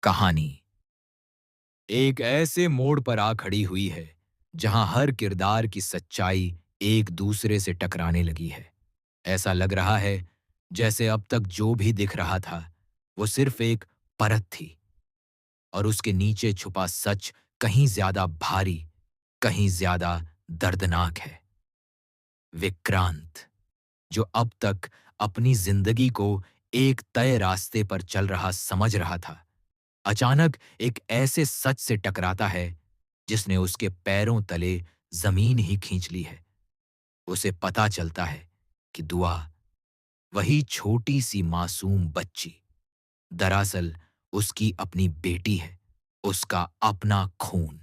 कहानी एक ऐसे मोड़ पर आ खड़ी हुई है जहां हर किरदार की सच्चाई एक दूसरे से टकराने लगी है। ऐसा लग रहा है जैसे अब तक जो भी दिख रहा था वो सिर्फ एक परत थी और उसके नीचे छुपा सच कहीं ज्यादा भारी, कहीं ज्यादा दर्दनाक है। विक्रांत, जो अब तक अपनी जिंदगी को एक तय रास्ते पर चल रहा समझ रहा था, अचानक एक ऐसे सच से टकराता है जिसने उसके पैरों तले जमीन ही खींच ली है। उसे पता चलता है कि दुआ, वही छोटी सी मासूम बच्ची, दरअसल उसकी अपनी बेटी है, उसका अपना खून।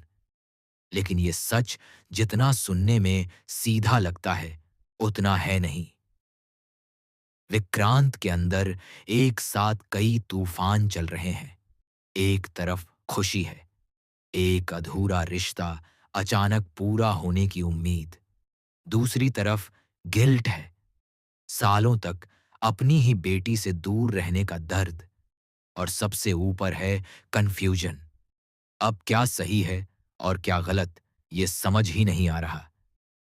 लेकिन ये सच जितना सुनने में सीधा लगता है उतना है नहीं। विक्रांत के अंदर एक साथ कई तूफान चल रहे हैं। एक तरफ खुशी है, एक अधूरा रिश्ता अचानक पूरा होने की उम्मीद। दूसरी तरफ गिल्ट है, सालों तक अपनी ही बेटी से दूर रहने का दर्द। और सबसे ऊपर है कंफ्यूजन। अब क्या सही है और क्या गलत, ये समझ ही नहीं आ रहा।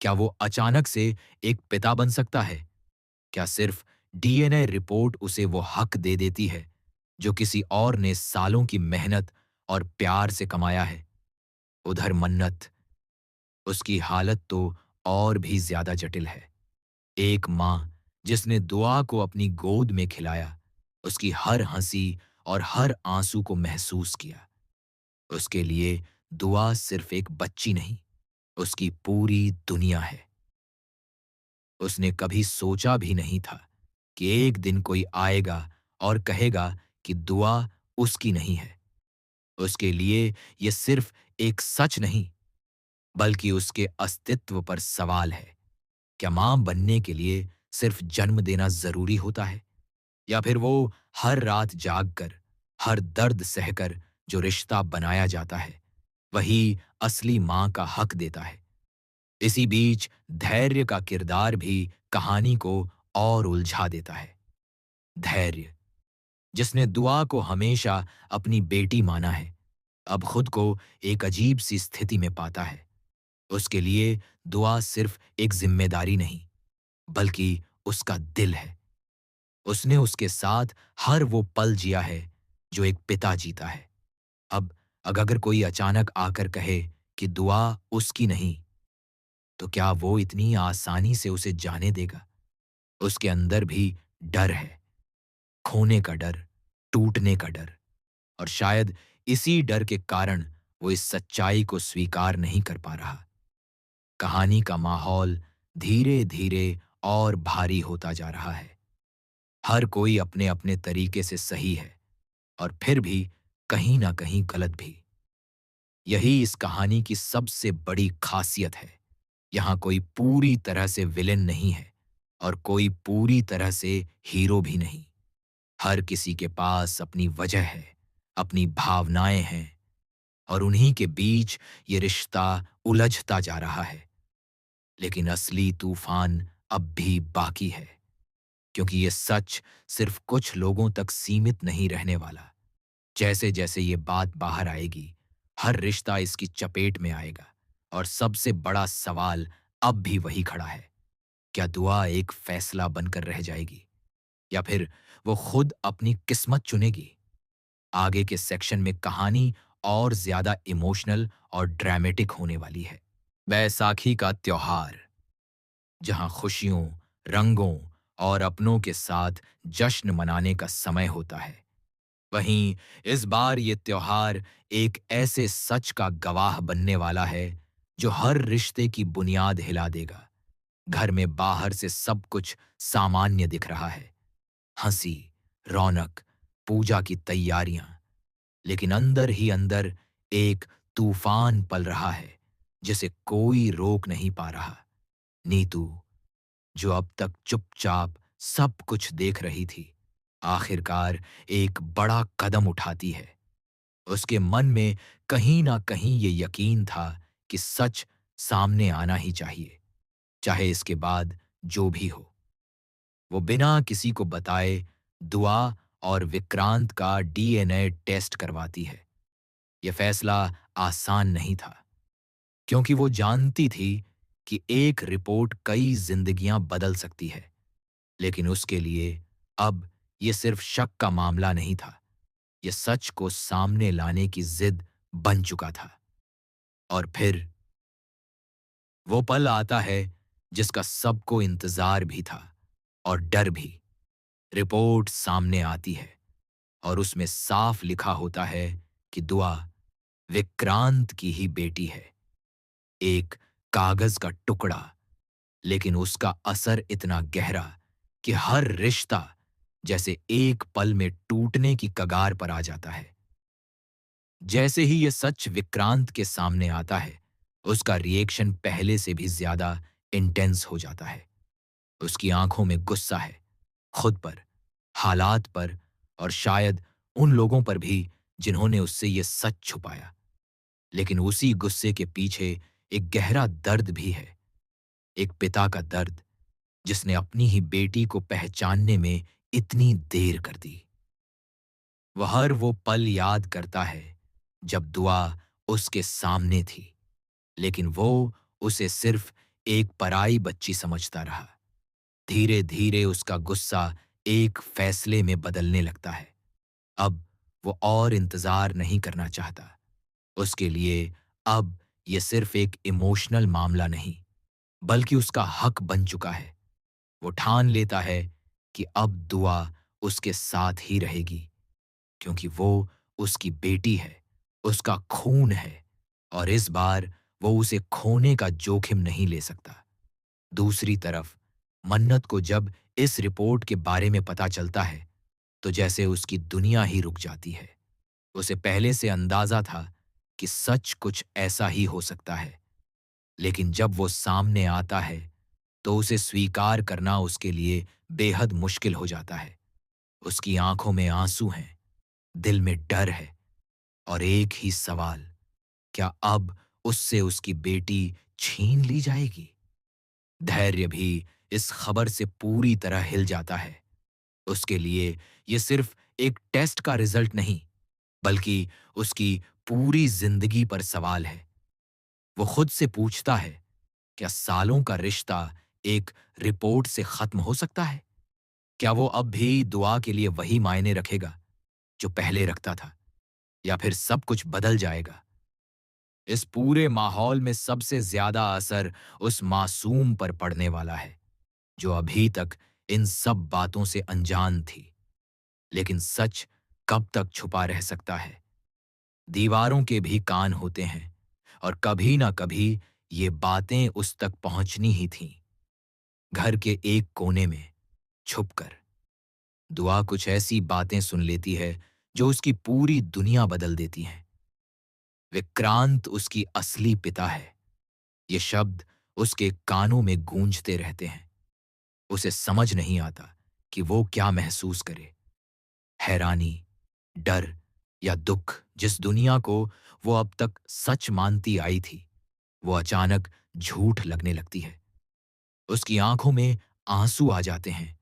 क्या वो अचानक से एक पिता बन सकता है? क्या सिर्फ डीएनए रिपोर्ट उसे वो हक दे देती है जो किसी और ने सालों की मेहनत और प्यार से कमाया है? उधर मन्नत, उसकी हालत तो और भी ज्यादा जटिल है। एक माँ जिसने दुआ को अपनी गोद में खिलाया, उसकी हर हंसी और हर आंसू को महसूस किया। उसके लिए दुआ सिर्फ एक बच्ची नहीं, उसकी पूरी दुनिया है। उसने कभी सोचा भी नहीं था कि एक दिन कोई आएगा और कहेगा कि दुआ उसकी नहीं है। उसके लिए यह सिर्फ एक सच नहीं, बल्कि उसके अस्तित्व पर सवाल है। क्या मां बनने के लिए सिर्फ जन्म देना जरूरी होता है, या फिर वो हर रात जागकर, हर दर्द सहकर जो रिश्ता बनाया जाता है वही असली मां का हक देता है? इसी बीच धैर्य का किरदार भी कहानी को और उलझा देता है। धैर्य, जिसने दुआ को हमेशा अपनी बेटी माना है, अब खुद को एक अजीब सी स्थिति में पाता है। उसके लिए दुआ सिर्फ एक जिम्मेदारी नहीं, बल्कि उसका दिल है। उसने उसके साथ हर वो पल जिया है जो एक पिता जीता है। अब अगर कोई अचानक आकर कहे कि दुआ उसकी नहीं, तो क्या वो इतनी आसानी से उसे जाने देगा? उसके अंदर भी डर है, खोने का डर, टूटने का डर। और शायद इसी डर के कारण वो इस सच्चाई को स्वीकार नहीं कर पा रहा। कहानी का माहौल धीरे धीरे और भारी होता जा रहा है। हर कोई अपने अपने तरीके से सही है, और फिर भी कहीं ना कहीं गलत भी। यही इस कहानी की सबसे बड़ी खासियत है। यहाँ कोई पूरी तरह से विलेन नहीं है और कोई पूरी तरह से हीरो भी नहीं। हर किसी के पास अपनी वजह है, अपनी भावनाएं हैं, और उन्हीं के बीच ये रिश्ता उलझता जा रहा है। लेकिन असली तूफान अब भी बाकी है, क्योंकि ये सच सिर्फ कुछ लोगों तक सीमित नहीं रहने वाला। जैसे जैसे ये बात बाहर आएगी, हर रिश्ता इसकी चपेट में आएगा। और सबसे बड़ा सवाल अब भी वही खड़ा है, क्या दुआ एक फैसला बनकर रह जाएगी, या फिर वो खुद अपनी किस्मत चुनेगी? आगे के सेक्शन में कहानी और ज्यादा इमोशनल और ड्रामेटिक होने वाली है। बैसाखी का त्योहार, जहां खुशियों, रंगों और अपनों के साथ जश्न मनाने का समय होता है, वहीं इस बार ये त्योहार एक ऐसे सच का गवाह बनने वाला है जो हर रिश्ते की बुनियाद हिला देगा। घर में बाहर से सब कुछ सामान्य दिख रहा है, हंसी, रौनक, पूजा की तैयारियां। लेकिन अंदर ही अंदर एक तूफान पल रहा है जिसे कोई रोक नहीं पा रहा। नीतू, जो अब तक चुपचाप सब कुछ देख रही थी, आखिरकार एक बड़ा कदम उठाती है। उसके मन में कहीं ना कहीं ये यकीन था कि सच सामने आना ही चाहिए, चाहे इसके बाद जो भी हो। वो बिना किसी को बताए दुआ और विक्रांत का डीएनए टेस्ट करवाती है। यह फैसला आसान नहीं था, क्योंकि वो जानती थी कि एक रिपोर्ट कई जिंदगियां बदल सकती है। लेकिन उसके लिए अब ये सिर्फ शक का मामला नहीं था, यह सच को सामने लाने की जिद बन चुका था। और फिर वो पल आता है जिसका सबको इंतजार भी था और डर भी। रिपोर्ट सामने आती है और उसमें साफ लिखा होता है कि दुआ विक्रांत की ही बेटी है। एक कागज का टुकड़ा, लेकिन उसका असर इतना गहरा कि हर रिश्ता जैसे एक पल में टूटने की कगार पर आ जाता है। जैसे ही यह सच विक्रांत के सामने आता है, उसका रिएक्शन पहले से भी ज्यादा इंटेंस हो जाता है। उसकी आंखों में गुस्सा है, खुद पर, हालात पर, और शायद उन लोगों पर भी जिन्होंने उससे यह सच छुपाया। लेकिन उसी गुस्से के पीछे एक गहरा दर्द भी है, एक पिता का दर्द जिसने अपनी ही बेटी को पहचानने में इतनी देर कर दी। वह हर वो पल याद करता है जब दुआ उसके सामने थी, लेकिन वो उसे सिर्फ एक पराई बच्ची समझता रहा। धीरे धीरे उसका गुस्सा एक फैसले में बदलने लगता है। अब वो और इंतजार नहीं करना चाहता। उसके लिए अब ये सिर्फ एक इमोशनल मामला नहीं, बल्कि उसका हक बन चुका है। वो ठान लेता है कि अब दुआ उसके साथ ही रहेगी, क्योंकि वो उसकी बेटी है, उसका खून है, और इस बार वो उसे खोने का जोखिम नहीं ले सकता। दूसरी तरफ मन्नत को जब इस रिपोर्ट के बारे में पता चलता है, तो जैसे उसकी दुनिया ही रुक जाती है। उसे पहले से अंदाजा था कि सच कुछ ऐसा ही हो सकता है, लेकिन जब वो सामने आता है, तो उसे स्वीकार करना उसके लिए बेहद मुश्किल हो जाता है। उसकी आंखों में आंसू हैं, दिल में डर है, और एक ही सवाल, क्या अब उससे उसकी बेटी छीन ली जाएगी? धैर्य भी इस खबर से पूरी तरह हिल जाता है। उसके लिए ये सिर्फ एक टेस्ट का रिजल्ट नहीं, बल्कि उसकी पूरी जिंदगी पर सवाल है। वो खुद से पूछता है, क्या सालों का रिश्ता एक रिपोर्ट से खत्म हो सकता है? क्या वो अब भी दुआ के लिए वही मायने रखेगा जो पहले रखता था, या फिर सब कुछ बदल जाएगा? इस पूरे माहौल में सबसे ज्यादा असर उस मासूम पर पड़ने वाला है, जो अभी तक इन सब बातों से अनजान थी। लेकिन सच कब तक छुपा रह सकता है? दीवारों के भी कान होते हैं, और कभी ना कभी ये बातें उस तक पहुंचनी ही थीं। घर के एक कोने में छुपकर दुआ कुछ ऐसी बातें सुन लेती है जो उसकी पूरी दुनिया बदल देती हैं। विक्रांत उसकी असली पिता है, ये शब्द उसके कानों में गूंजते रहते हैं। उसे समझ नहीं आता कि वो क्या महसूस करे, हैरानी, डर, या दुख। जिस दुनिया को वो अब तक सच मानती आई थी, वो अचानक झूठ लगने लगती है। उसकी आंखों में आंसू आ जाते हैं,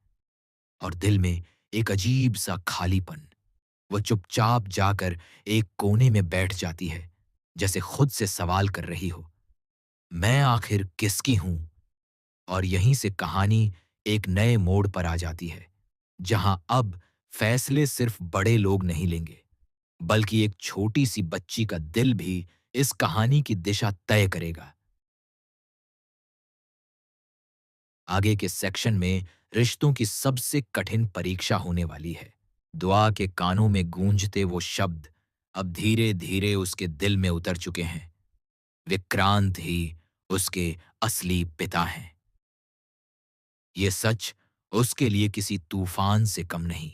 और दिल में एक अजीब सा खालीपन। वो चुपचाप जाकर एक कोने में बैठ जाती है, जैसे खुद से सवाल कर रही हो, मैं आखिर किसकी हूं? और यहीं से कहानी एक नए मोड़ पर आ जाती है, जहां अब फैसले सिर्फ बड़े लोग नहीं लेंगे, बल्कि एक छोटी सी बच्ची का दिल भी इस कहानी की दिशा तय करेगा। आगे के सेक्शन में रिश्तों की सबसे कठिन परीक्षा होने वाली है। दुआ के कानों में गूंजते वो शब्द अब धीरे धीरे उसके दिल में उतर चुके हैं। विक्रांत ही उसके असली पिता हैं। ये सच उसके लिए किसी तूफान से कम नहीं।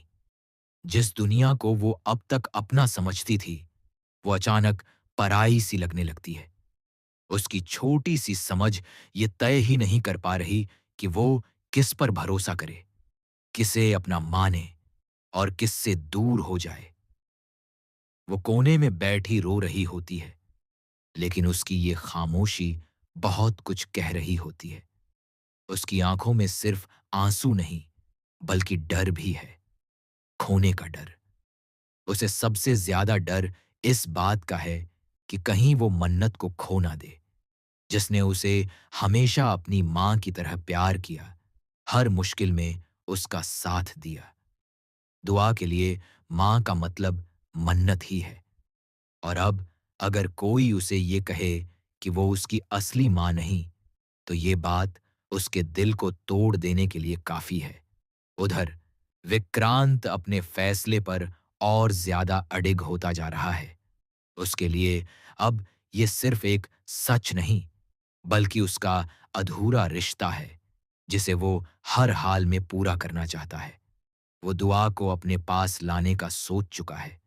जिस दुनिया को वो अब तक अपना समझती थी, वो अचानक पराई सी लगने लगती है। उसकी छोटी सी समझ ये तय ही नहीं कर पा रही कि वो किस पर भरोसा करे, किसे अपना माने, और किससे दूर हो जाए। वो कोने में बैठी रो रही होती है, लेकिन उसकी ये खामोशी बहुत कुछ कह रही होती है। उसकी आंखों में सिर्फ आंसू नहीं, बल्कि डर भी है, खोने का डर। उसे सबसे ज्यादा डर इस बात का है कि कहीं वो मन्नत को खो ना दे, जिसने उसे हमेशा अपनी मां की तरह प्यार किया, हर मुश्किल में उसका साथ दिया। दुआ के लिए मां का मतलब मन्नत ही है। और अब अगर कोई उसे ये कहे कि वो उसकी असली मां नहीं, तो ये बात उसके दिल को तोड़ देने के लिए काफी है। उधर विक्रांत अपने फैसले पर और ज्यादा अडिग होता जा रहा है। उसके लिए अब ये सिर्फ एक सच नहीं, बल्कि उसका अधूरा रिश्ता है, जिसे वो हर हाल में पूरा करना चाहता है। वो दुआ को अपने पास लाने का सोच चुका है,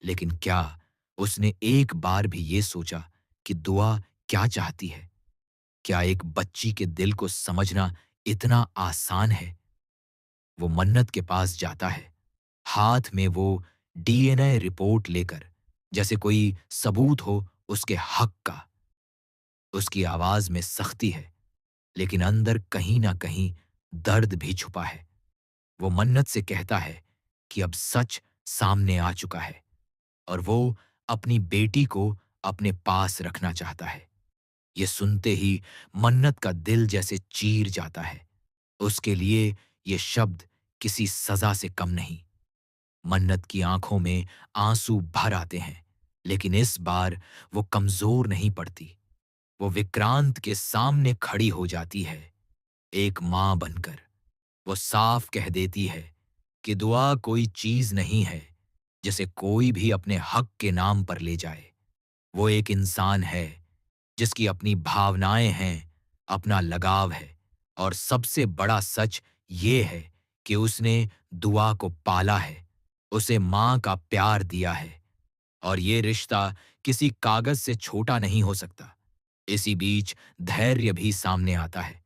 लेकिन क्या उसने एक बार भी ये सोचा कि दुआ क्या चाहती है? क्या एक बच्ची के दिल को समझना इतना आसान है? वो मन्नत के पास जाता है, हाथ में वो डीएनए रिपोर्ट लेकर, जैसे कोई सबूत हो उसके हक का। उसकी आवाज में सख्ती है, लेकिन अंदर कहीं ना कहीं दर्द भी छुपा है। वो मन्नत से कहता है कि अब सच सामने आ चुका है और वो अपनी बेटी को अपने पास रखना चाहता है। ये सुनते ही मन्नत का दिल जैसे चीर जाता है। उसके लिए ये शब्द किसी सजा से कम नहीं। मन्नत की आंखों में आंसू भर आते हैं, लेकिन इस बार वो कमजोर नहीं पड़ती। वो विक्रांत के सामने खड़ी हो जाती है, एक मां बनकर। वो साफ कह देती है कि दुआ कोई चीज नहीं है जिसे कोई भी अपने हक के नाम पर ले जाए। वो एक इंसान है जिसकी अपनी भावनाएं हैं, अपना लगाव है, और सबसे बड़ा सच ये है कि उसने दुआ को पाला है, उसे मां का प्यार दिया है, और ये रिश्ता किसी कागज से छोटा नहीं हो सकता। इसी बीच धैर्य भी सामने आता है।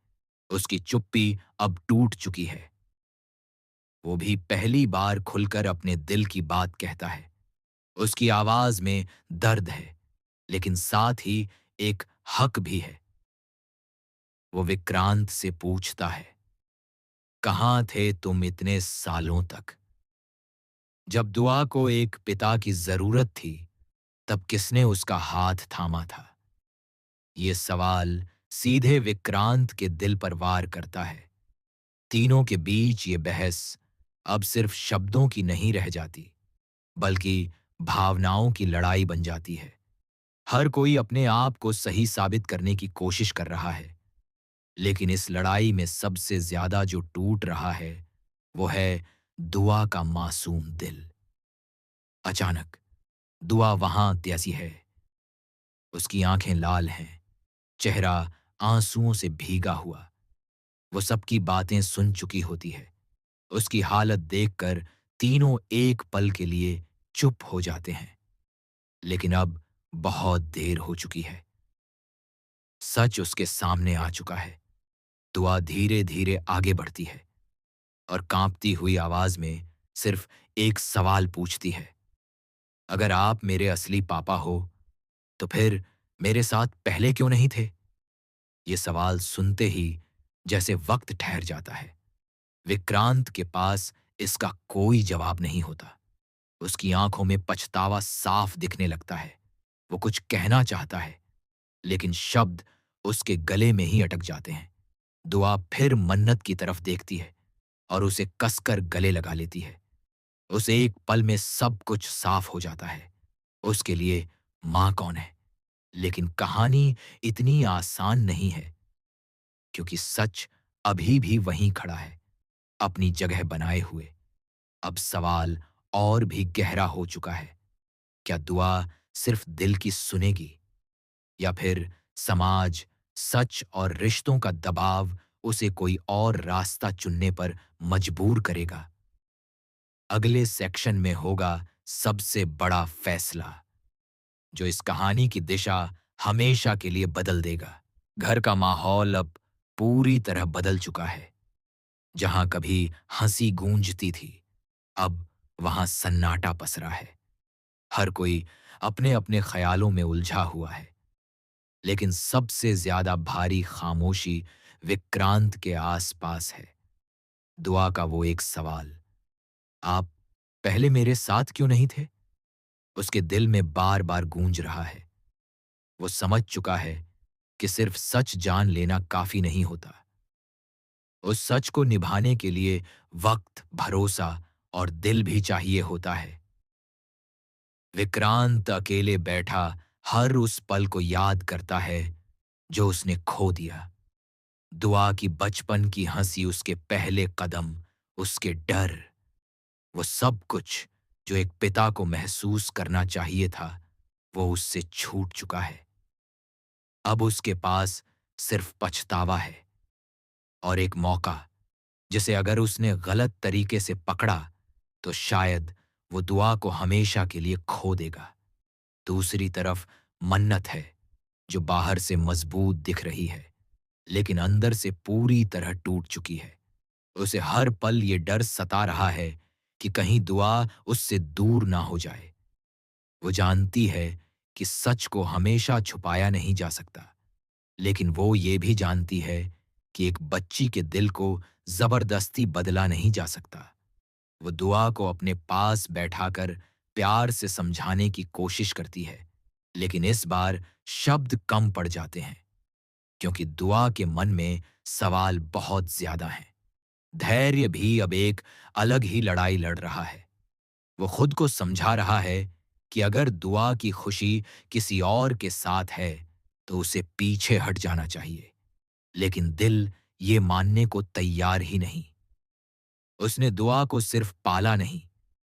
उसकी चुप्पी अब टूट चुकी है। वो भी पहली बार खुलकर अपने दिल की बात कहता है। उसकी आवाज में दर्द है, लेकिन साथ ही एक हक भी है। वो विक्रांत से पूछता है, कहाँ थे तुम इतने सालों तक? जब दुआ को एक पिता की जरूरत थी, तब किसने उसका हाथ थामा था? ये सवाल सीधे विक्रांत के दिल पर वार करता है। तीनों के बीच ये बहस अब सिर्फ शब्दों की नहीं रह जाती, बल्कि भावनाओं की लड़ाई बन जाती है। हर कोई अपने आप को सही साबित करने की कोशिश कर रहा है, लेकिन इस लड़ाई में सबसे ज्यादा जो टूट रहा है, वो है दुआ का मासूम दिल। अचानक दुआ वहां त्यासी है। उसकी आंखें लाल हैं, चेहरा आंसुओं से भीगा हुआ। वो सबकी बातें सुन चुकी होती है। उसकी हालत देखकर तीनों एक पल के लिए चुप हो जाते हैं, लेकिन अब बहुत देर हो चुकी है। सच उसके सामने आ चुका है। दुआ धीरे धीरे आगे बढ़ती है और कांपती हुई आवाज में सिर्फ एक सवाल पूछती है, अगर आप मेरे असली पापा हो, तो फिर मेरे साथ पहले क्यों नहीं थे? ये सवाल सुनते ही जैसे वक्त ठहर जाता है। विक्रांत के पास इसका कोई जवाब नहीं होता। उसकी आंखों में पछतावा साफ दिखने लगता है। वो कुछ कहना चाहता है, लेकिन शब्द उसके गले में ही अटक जाते हैं। दुआ फिर मन्नत की तरफ देखती है और उसे कसकर गले लगा लेती है। उसे एक पल में सब कुछ साफ हो जाता है। उसके लिए मां कौन है? लेकिन कहानी इतनी आसान नहीं है, क्योंकि सच अभी भी वहीं खड़ा है, अपनी जगह बनाए हुए। अब सवाल और भी गहरा हो चुका है। क्या दुआ सिर्फ दिल की सुनेगी, या फिर समाज, सच और रिश्तों का दबाव उसे कोई और रास्ता चुनने पर मजबूर करेगा? अगले सेक्शन में होगा सबसे बड़ा फैसला, जो इस कहानी की दिशा हमेशा के लिए बदल देगा। घर का माहौल अब पूरी तरह बदल चुका है। जहां कभी हंसी गूंजती थी, अब वहां सन्नाटा पसरा है। हर कोई अपने अपने ख्यालों में उलझा हुआ है, लेकिन सबसे ज्यादा भारी खामोशी विक्रांत के आसपास है। दुआ का वो एक सवाल, आप पहले मेरे साथ क्यों नहीं थे? उसके दिल में बार-बार गूंज रहा है। वो समझ चुका है कि सिर्फ सच जान लेना काफी नहीं होता। उस सच को निभाने के लिए वक्त, भरोसा और दिल भी चाहिए होता है। विक्रांत अकेले बैठा हर उस पल को याद करता है जो उसने खो दिया। दुआ की बचपन की हंसी, उसके पहले कदम, उसके डर, वो सब कुछ जो एक पिता को महसूस करना चाहिए था, वो उससे छूट चुका है। अब उसके पास सिर्फ पछतावा है और एक मौका, जिसे अगर उसने गलत तरीके से पकड़ा तो शायद वो दुआ को हमेशा के लिए खो देगा। दूसरी तरफ मन्नत है, जो बाहर से मजबूत दिख रही है लेकिन अंदर से पूरी तरह टूट चुकी है। उसे हर पल ये डर सता रहा है कि कहीं दुआ उससे दूर ना हो जाए। वो जानती है कि सच को हमेशा छुपाया नहीं जा सकता, लेकिन वो ये भी जानती है कि एक बच्ची के दिल को जबरदस्ती बदला नहीं जा सकता। वो दुआ को अपने पास बैठाकर प्यार से समझाने की कोशिश करती है, लेकिन इस बार शब्द कम पड़ जाते हैं, क्योंकि दुआ के मन में सवाल बहुत ज्यादा हैं। धैर्य भी अब एक अलग ही लड़ाई लड़ रहा है। वो खुद को समझा रहा है कि अगर दुआ की खुशी किसी और के साथ है तो उसे पीछे हट जाना चाहिए, लेकिन दिल ये मानने को तैयार ही नहीं। उसने दुआ को सिर्फ पाला नहीं,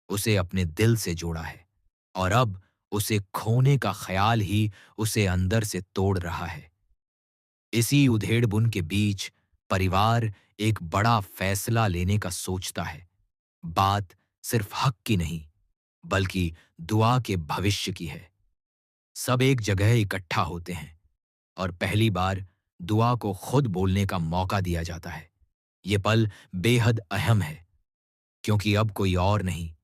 उसे अपने दिल से जोड़ा है, और अब उसे खोने का ख्याल ही उसे अंदर से तोड़ रहा है। इसी उधेड़-बुन के बीच परिवार एक बड़ा फैसला लेने का सोचता है। बात सिर्फ हक की नहीं, बल्कि दुआ के भविष्य की है। सब एक जगह इकट्ठा होते हैं और पहली बार दुआ को खुद बोलने का मौका दिया जाता है। ये पल बेहद अहम है, क्योंकि अब कोई और नहीं,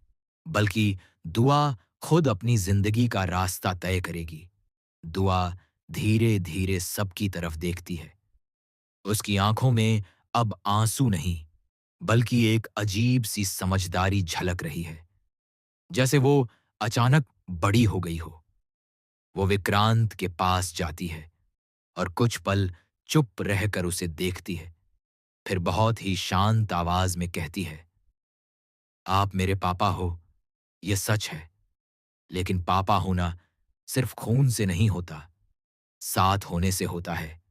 बल्कि दुआ खुद अपनी जिंदगी का रास्ता तय करेगी। दुआ धीरे-धीरे सबकी तरफ देखती है। उसकी आंखों में अब आंसू नहीं, बल्कि एक अजीब सी समझदारी झलक रही है, जैसे वो अचानक बड़ी हो गई हो। वो विक्रांत के पास जाती है और कुछ पल चुप रहकर उसे देखती है। फिर बहुत ही शांत आवाज में कहती है, आप मेरे पापा हो, ये सच है, लेकिन पापा होना सिर्फ खून से नहीं होता, साथ होने से होता है।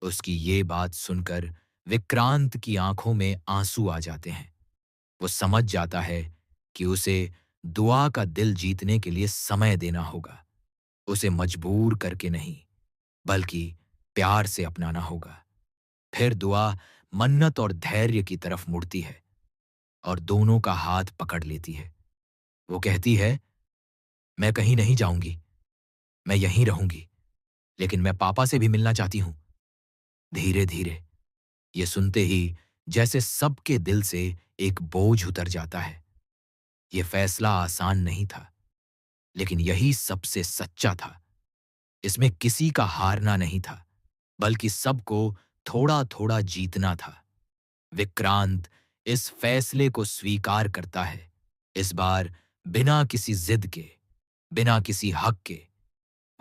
उसकी ये बात सुनकर विक्रांत की आंखों में आंसू आ जाते हैं। वो समझ जाता है कि उसे दुआ का दिल जीतने के लिए समय देना होगा। उसे मजबूर करके नहीं, बल्कि प्यार से अपनाना होगा। फिर दुआ मन्नत और धैर्य की तरफ मुड़ती है और दोनों का हाथ पकड़ लेती है। वो कहती है, मैं कहीं नहीं जाऊंगी, मैं यहीं रहूंगी, लेकिन मैं पापा से भी मिलना चाहती हूं। धीरे धीरे ये सुनते ही जैसे सबके दिल से एक बोझ उतर जाता है। ये फैसला आसान नहीं था, लेकिन यही सबसे सच्चा था। इसमें किसी का हारना नहीं था, बल्कि सबको थोड़ा थोड़ा जीतना था। विक्रांत इस फैसले को स्वीकार करता है, इस बार बिना किसी जिद के, बिना किसी हक के।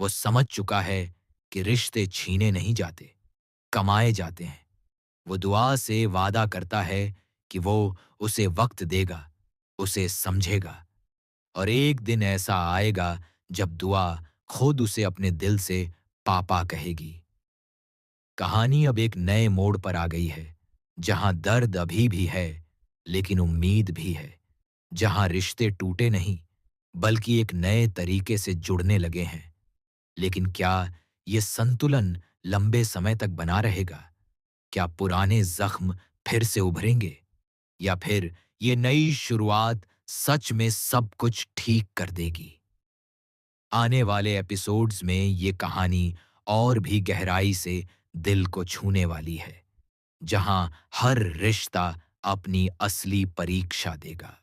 वो समझ चुका है कि रिश्ते छीने नहीं जाते, कमाए जाते हैं। वो दुआ से वादा करता है कि वो उसे वक्त देगा, उसे समझेगा, और एक दिन ऐसा आएगा जब दुआ खुद उसे अपने दिल से पापा कहेगी। कहानी अब एक नए मोड़ पर आ गई है, जहां दर्द अभी भी है, लेकिन उम्मीद भी है। जहां रिश्ते टूटे नहीं, बल्कि एक नए तरीके से जुड़ने लगे हैं। लेकिन क्या ये संतुलन लंबे समय तक बना रहेगा? क्या पुराने जख्म फिर से उभरेंगे, या फिर ये नई शुरुआत सच में सब कुछ ठीक कर देगी? आने वाले एपिसोड्स में ये कहानी और भी गहराई से दिल को छूने वाली है, जहां हर रिश्ता अपनी असली परीक्षा देगा।